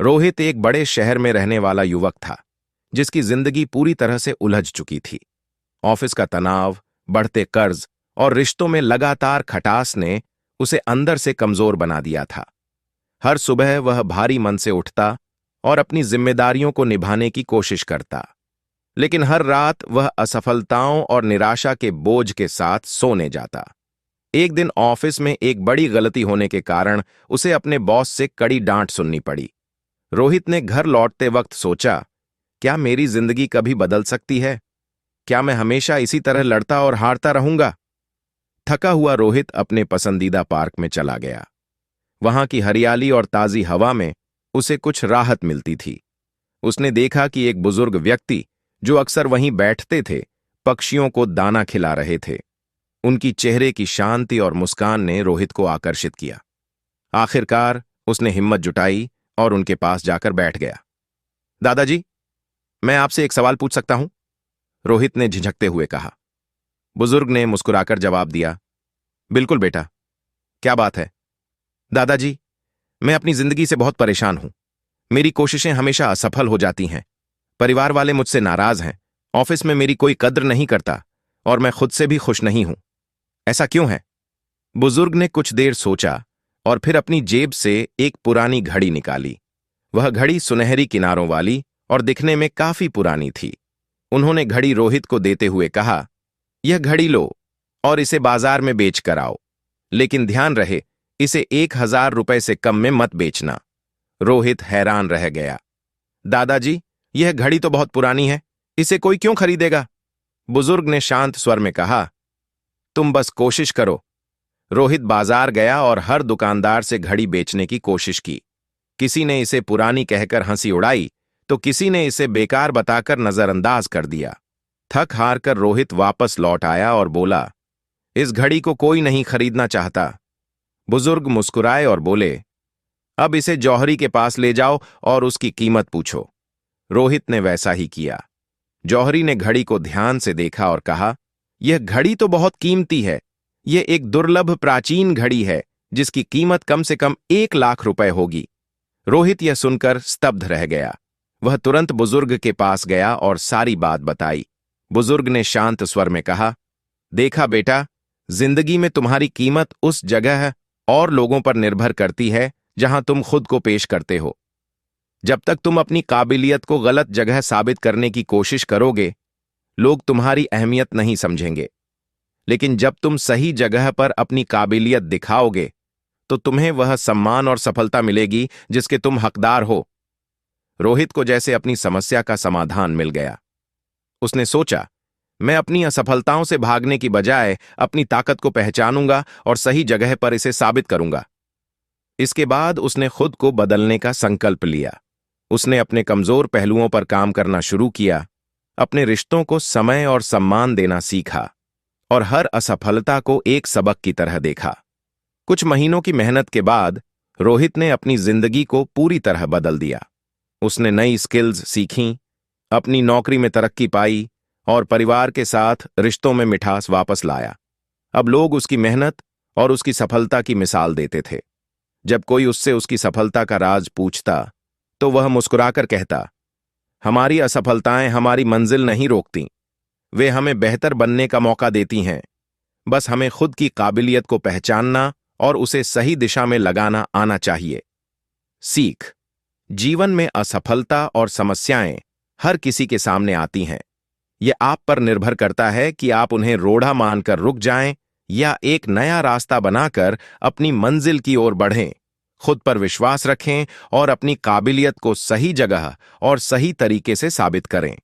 रोहित एक बड़े शहर में रहने वाला युवक था, जिसकी जिंदगी पूरी तरह से उलझ चुकी थी। ऑफिस का तनाव, बढ़ते कर्ज और रिश्तों में लगातार खटास ने उसे अंदर से कमजोर बना दिया था। हर सुबह वह भारी मन से उठता और अपनी जिम्मेदारियों को निभाने की कोशिश करता, लेकिन हर रात वह असफलताओं और निराशा के बोझ के साथ सोने जाता। एक दिन ऑफिस में एक बड़ी गलती होने के कारण उसे अपने बॉस से कड़ी डांट सुननी पड़ी। रोहित ने घर लौटते वक्त सोचा, क्या मेरी जिंदगी कभी बदल सकती है? क्या मैं हमेशा इसी तरह लड़ता और हारता रहूंगा? थका हुआ रोहित अपने पसंदीदा पार्क में चला गया। वहां की हरियाली और ताजी हवा में उसे कुछ राहत मिलती थी। उसने देखा कि एक बुजुर्ग व्यक्ति, जो अक्सर वहीं बैठते थे, पक्षियों को दाना खिला रहे थे। उनकी चेहरे की शांति और मुस्कान ने रोहित को आकर्षित किया। आखिरकार उसने हिम्मत जुटाई और उनके पास जाकर बैठ गया। दादाजी, मैं आपसे एक सवाल पूछ सकता हूं? रोहित ने झिझकते हुए कहा। बुजुर्ग ने मुस्कुराकर जवाब दिया, बिल्कुल बेटा, क्या बात है? दादाजी, मैं अपनी जिंदगी से बहुत परेशान हूं। मेरी कोशिशें हमेशा असफल हो जाती हैं। परिवार वाले मुझसे नाराज हैं। ऑफिस में मेरी कोई कद्र नहीं करता और मैं खुद से भी खुश नहीं हूं। ऐसा क्यों है? बुजुर्ग ने कुछ देर सोचा और फिर अपनी जेब से एक पुरानी घड़ी निकाली। वह घड़ी सुनहरी किनारों वाली और दिखने में काफी पुरानी थी। उन्होंने घड़ी रोहित को देते हुए कहा, यह घड़ी लो और इसे बाजार में बेच कर आओ, लेकिन ध्यान रहे, इसे 1000 रुपए से कम में मत बेचना। रोहित हैरान रह गया। दादाजी, यह घड़ी तो बहुत पुरानी है, इसे कोई क्यों खरीदेगा? बुजुर्ग ने शांत स्वर में कहा, तुम बस कोशिश करो। रोहित बाजार गया और हर दुकानदार से घड़ी बेचने की कोशिश की। किसी ने इसे पुरानी कहकर हंसी उड़ाई, तो किसी ने इसे बेकार बताकर नजरअंदाज कर दिया। थक हार कर रोहित वापस लौट आया और बोला, इस घड़ी को कोई नहीं खरीदना चाहता। बुजुर्ग मुस्कुराए और बोले, अब इसे जौहरी के पास ले जाओ और उसकी कीमत पूछो। रोहित ने वैसा ही किया। जौहरी ने घड़ी को ध्यान से देखा और कहा, यह घड़ी तो बहुत कीमती है। यह एक दुर्लभ प्राचीन घड़ी है, जिसकी कीमत कम से कम 1 लाख रुपए होगी। रोहित यह सुनकर स्तब्ध रह गया। वह तुरंत बुजुर्ग के पास गया और सारी बात बताई। बुजुर्ग ने शांत स्वर में कहा, देखा बेटा, जिंदगी में तुम्हारी कीमत उस जगह और लोगों पर निर्भर करती है जहां तुम खुद को पेश करते हो। जब तक तुम अपनी काबिलियत को गलत जगह साबित करने की कोशिश करोगे, लोग तुम्हारी अहमियत नहीं समझेंगे। लेकिन जब तुम सही जगह पर अपनी काबिलियत दिखाओगे, तो तुम्हें वह सम्मान और सफलता मिलेगी जिसके तुम हकदार हो। रोहित को जैसे अपनी समस्या का समाधान मिल गया। उसने सोचा, मैं अपनी असफलताओं से भागने की बजाय अपनी ताकत को पहचानूंगा और सही जगह पर इसे साबित करूंगा। इसके बाद उसने खुद को बदलने का संकल्प लिया। उसने अपने कमजोर पहलुओं पर काम करना शुरू किया, अपने रिश्तों को समय और सम्मान देना सीखा और हर असफलता को एक सबक की तरह देखा। कुछ महीनों की मेहनत के बाद रोहित ने अपनी जिंदगी को पूरी तरह बदल दिया। उसने नई स्किल्स सीखीं, अपनी नौकरी में तरक्की पाई और परिवार के साथ रिश्तों में मिठास वापस लाया। अब लोग उसकी मेहनत और उसकी सफलता की मिसाल देते थे। जब कोई उससे उसकी सफलता का राज पूछता, तो वह मुस्कुराकर कहता, हमारी असफलताएं हमारी मंजिल नहीं रोकती, वे हमें बेहतर बनने का मौका देती हैं। बस हमें खुद की काबिलियत को पहचानना और उसे सही दिशा में लगाना आना चाहिए। सीख, जीवन में असफलता और समस्याएं हर किसी के सामने आती हैं। यह आप पर निर्भर करता है कि आप उन्हें रोड़ा मानकर रुक जाएं या एक नया रास्ता बनाकर अपनी मंजिल की ओर बढ़ें। खुद पर विश्वास रखें और अपनी काबिलियत को सही जगह और सही तरीके से साबित करें।